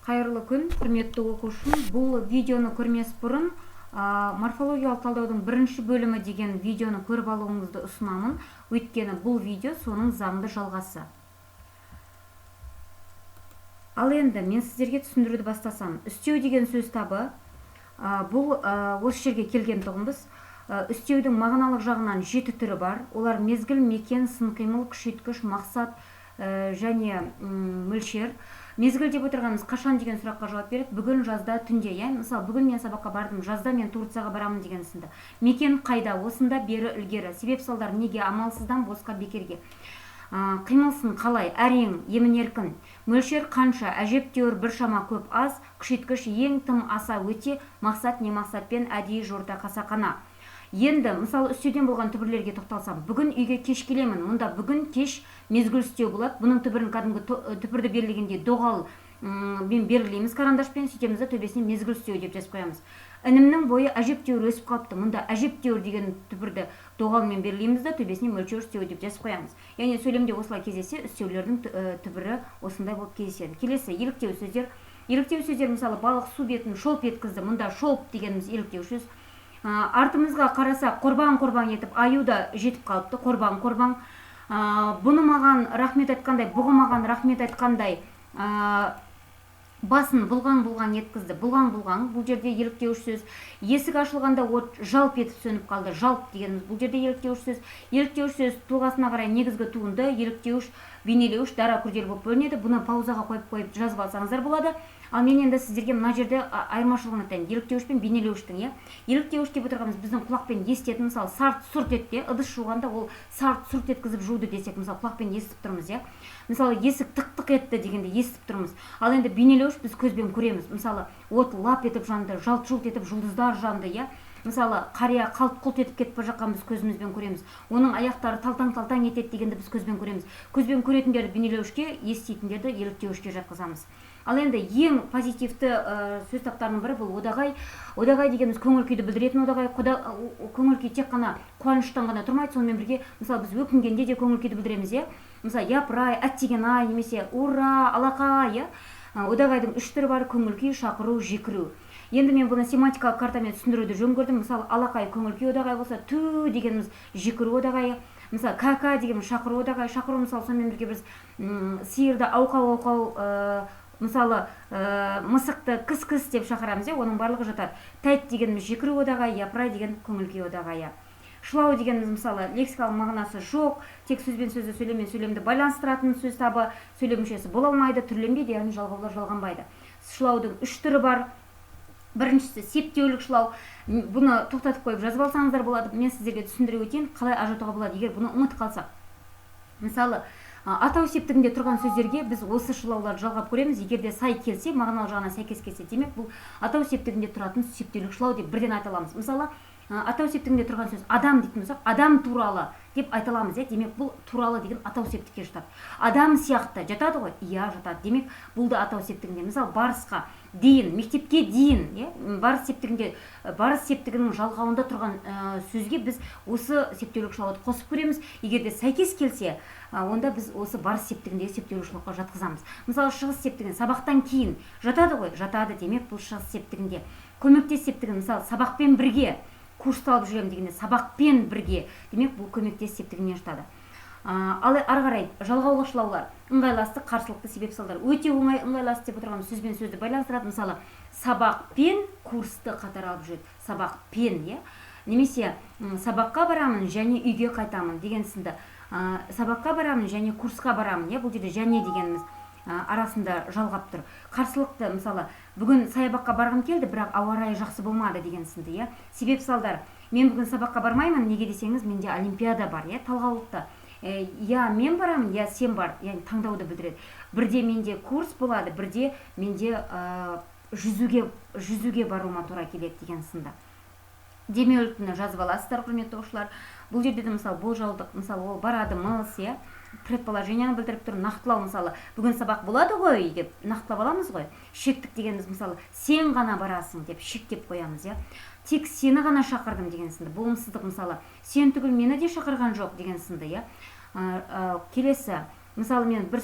Қайырлы күн, құрметті оқушым. Бұл видеоны көрмес бұрын морфологиялық талдаудың бірінші бөлімі деген видеоны көріп алуыңызды ұсынамын. Өйткені бұл видео соның заңды жалғасы. Ал енді мен сіздерге түсіндіруді бастасам. Үстеу деген сөз табы, бұл осы жерге келген тұғымыз. Үстеудің мағыналық жағынан 7 түрі бар. Олар мезгіл, мекен, сын қимыл, күшейткіш, мақсат және мөлшер. Мезгіл деп отырғанымыз қашан деген сұраққа жауап береді. Бүгін, жазда, түнде. Мысалы, бүгін мен сабаққа бардым, жазда мен Турцияға барамын деген сынды. Мекен қайда? Осында, бері, ілгері. Себеп салдар неге? Амалсыздан, босқа, бекерге. Қимылсын қалай? Әрең, емін-еркін. Мөлшер қанша? Әжептәуір, біршама, көп, аз. Күшейткіш ең, тым, аса, өте. Мақсат не мақсатпен? Әдейі, жорта, қасақана. Енді, мысалы, үстеуден болған түбірлерге тоқталсам, бүгін үйге кеш келемін. Мұнда бүгін кеш мезгіл үстеу болады. Бұның түбірін кәдімгі түбірді берілгенде доғал белгілейміз карандашпен, сөйтеміз де төбесіне мезгіл үстеу деп жазып қоямыз. Інімнің бойы әжептәуір өсіп қалыпты. Мұнда әжептәуір деген түбірді доғалмен белгілейміз де төбесіне мөлшер үстеу деп жазып қоямыз. Яғни сөйлемде осылай кездессе, үстеулердің түбірі осындай болып кездеседі. Келесі еліктеу сөздер. Еліктеу сөздер, мысалы, балық су бетін шолп еткізді. Мұнда шолп дегеніміз еліктеу сөз. Артымызға қарасақ, қорбаң етіп, аю да жетіп қалыпты, қорбаң. Бұны маған рахмет айтқандай, бұғы маған рахмет айтқандай, басын бұлғаң еткізді. Бұлғаң, бұл жерде еліктеуіш сөз. Есік ашылғанда от жалп етіп сөніп қалды. Жалп дегеніміз, бұл жерде еліктеуіш сөз. Еліктеуіш сөз тұлғасына қарай негізгі туынды, еліктеуіш, бейнелеуіш, дара күрделі болып бөлінеді. Бұны паузаға қойып жазып алсаңыздар болады. Ал мен енді сіздерге мына жерде айырмашылығын айтайын. Еліктеуіш пен бейнелеуіштің, еліктеуіш деп отырғанымыз біздің құлақпен естетін, мысалы, сарт-сұрт етті, ыдыс жуғанда ол сарт-сұрт еткізіп жуды десек, мысалы, құлақпен естіп тұрмыз, Мысалы, есік тық-тық етті дегенде естіп тұрмыз. Ал енді бейнелеуіш біз көзбен көреміз. Мысалы, от лап етіп жанды, жалт-жұлт етіп жұлдыздар жанды, Мысалы, қария қалт-құлт етіп кетіп жаққан біз көзімізбен көреміз. Оның аяқтары талтаң етеді дегенді біз көзбен көреміз. Көзбен көретіндерді бейнелеуішке, еститіндерді еліктеуішке жатқызамыз. Ал енді ең позитивті сөз таптарының бірі бұл одағай. Одағай дегеніміз көңіл күйді білдіретін одағай. Көңіл күй тек қана қуаныштан ғана тұрмайды, сонымен бірге, мысалы, біз өкінгенде де көңіл күйді білдіреміз, Мысалы, япыр-ай, әттеген-ай, немесе ура, алақай, Одағайдың 3 түрі бар: көңіл күй, шақыру, жекіру. Енді мен бұны семантикалық картамен түсіндіруді жөн көрдім. Мысалы, алақай көңіл күй одағай болса, ту дегеніміз жекіру одағайы. Мысалы, кака дегеніміз шақыру одағай. Шақыру, мысалы, сонымен бірге біз сиырды ауқау, мысалы, мысықты кіс-кіс деп шақырамыз, оның барлығы жатады. Тәйт дегеніміз жекіру одағай, япырай деген көңіл күй одағайы. Шылау дегеніміз, мысалы, лексикалық мағынасы жоқ, тек сөзбен сөзді, сөйлеммен сөйлемді байланыстыратын сөз табы, сөйлем мүшесі бола алмайды, түрленбейді, яғни жалғаулар жалғанбайды. Шылаудың 3 түрі бар. Біріншісі септеулік шылау. Бұны тоқтатып қойып жазып алсаңыздар болады. Мен сіздерге түсіндіре өтейін, қалай ажыратуға болады, егер бұны ұмытып қалсақ. Мысалы, атау септігінде тұрған сөздерге біз осы шылауларды жалғап көреміз. Егер де сай келсе, мағыналық жағына сәйкес келсе, демек бұл атау септігінде тұратын септеулік шылау деп бірден айта аламыз. Мысалы, атау септігінде тұрған сөз адам дейтін болсақ, адам туралы деп айта аламыз, демек бұл туралы деген атау септікке жатады. Адам сияқты жатады ғой? Иә, жатады. Демек бұл да атау септігінде. Мысалы, барысқа дейін, мектепке дейін, барыс септігінің жалғауында тұрған сөзге біз осы септеулік шылауды қосып көреміз. Егер де сәйкес келсе, онда біз осы барыс септігіндегі септеулік шылауға жатқызамыз. Мысалы, шығыс септігін сабақтан кейін жатады ғой? Жатады. Демек бұл шығыс септігінде. Көмектес септігін, мысалы, сабақпен бірге курсты алып жүрем дегенде сабақпен бірге, демек бұл көмектес септігіне жатады. Ал ары қарай жалғаулы шылаулар: ыңғайласты, қарсылықты, себеп салдар. Өте оңай ыңғайласты деп отырған сөзбен сөзді байланыстырады. Мысалы, сабақпен курсты қатар алып жүреді. Сабақпен, немесе сабаққа барамын және үйге қайтамын деген сынды. Сабаққа барамын және курсқа барамын, бұл жерде және дегеніміз арасында жалғап тұр. Қарсылықты, мысалы, бүгін саябаққа барғым келді, бірақ ауа райы жақсы болмады деген сынды, Себеп салдар: мен бүгін сабаққа бармаймын, неге десеңіз, менде олимпиада бар, Талғаулықта. Мен барамын, сен бар, таңдауды білдіреді. Бірде менде курс болады, бірде менде жүзуге баруыма тура келеді деген сынды. Демеуліктіні жазып аласыздар, құрметті оқушылар. Бұл жерде де, мысалы, болжалдық, мысалы, ол барады-мыс, предположенияны білдіріп тұр. Нақтылау, мысалы, бүгін сабақ болады ғой деп нақтылап аламыз ғой. Шектік дегеніміз, мысалы, сен ғана барасың деп шектеп қоямыз, Тек сені ғана шақырдым деген сынды. Болымсыздық, мысалы, сен түгіл мені де шақырған жоқ деген сынды, Келесі, Мысалы мен бір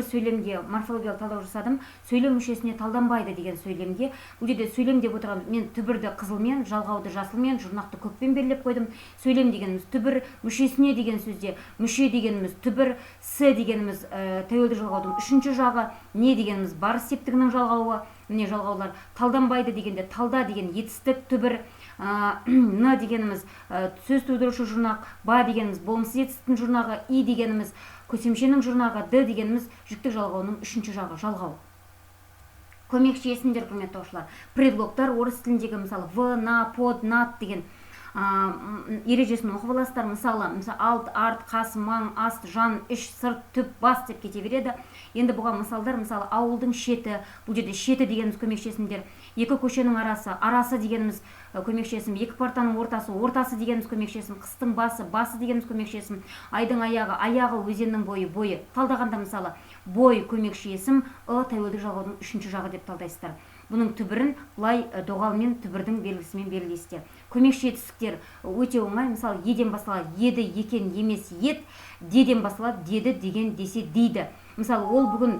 сөйлемге морфологиялық талдау жасадым. Сөйлем мүшесіне талданбайды деген сөйлемге. Бұл жерде сөйлем деп отырған мен түбірді қызылмен, жалғауды жасылмен, жұрнақты көкпен белгілеп қойдым. Сөйлем дегеніміз түбір, мүшесіне деген сөзде мүше дегеніміз түбір, с дегеніміз тәуелді жалғаудың үшінші жағы, не дегеніміз барыс септігінің жалғауы. Міне жалғаулар. Талданбайды дегенде талда деген етістік түбір, н дегеніміз сөз тудырушы жұрнақ, ба дегеніміз болымсыз етістіктің жұрнағы, и дегеніміз көсемшенің жұрнағы, д дегеніміз жүктік жалғауының үшінші жағы, жалғау. Көмекші есімдер, құрметті оқушылар. Предлогтар орыс тіліндегі мысалы в, на, под, над деген ережесін оқып аласыздар. Мысалы алт, арт, қас, маң, аст, жан, іш, сырт, түп, бас деп кете береді. Енді бұған мысалдар, мысалы ауылдың шеті, бұл жерде шеті дегеніміз көмекші есімдер. Екі көшенің арасы дегеніміз көмекші есім. Екі партаның ортасы дегеніміз көмекші есім. Қыстың басы дегеніміз көмекші есім. Айдың аяғы өзеннің бойы. Талдағанда мысалы бой көмекші есім, тәуелді жалғаудың үшінші жағы деп талдайсыздар. Бұның түбірін былай доғалмен түбірдің белгісімен белгілейсіздер. Көмекші етістіктер өте оңай. Мысалы еден басталады, еді, екен, емес, ет, деден басталады, деді, деген, десе, дейді. Мысалы ол бүгін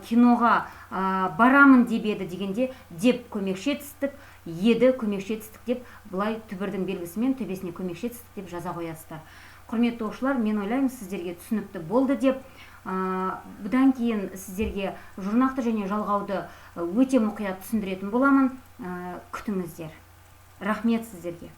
киноға барамын деп еді дегенде деп көмекші етістік, еді көмекші етістік деп былай түбірдің белгісімен төбесіне көмекші етістік деп жаза қоясыздар. Құрметті оқушылар, мен ойлаймын сіздерге түсінікті болды деп. Бұдан кейін сіздерге жұрнақты және жалғауды өте мұқият түсіндіретін боламын. Күтіңіздер. Рахмет сіздерге.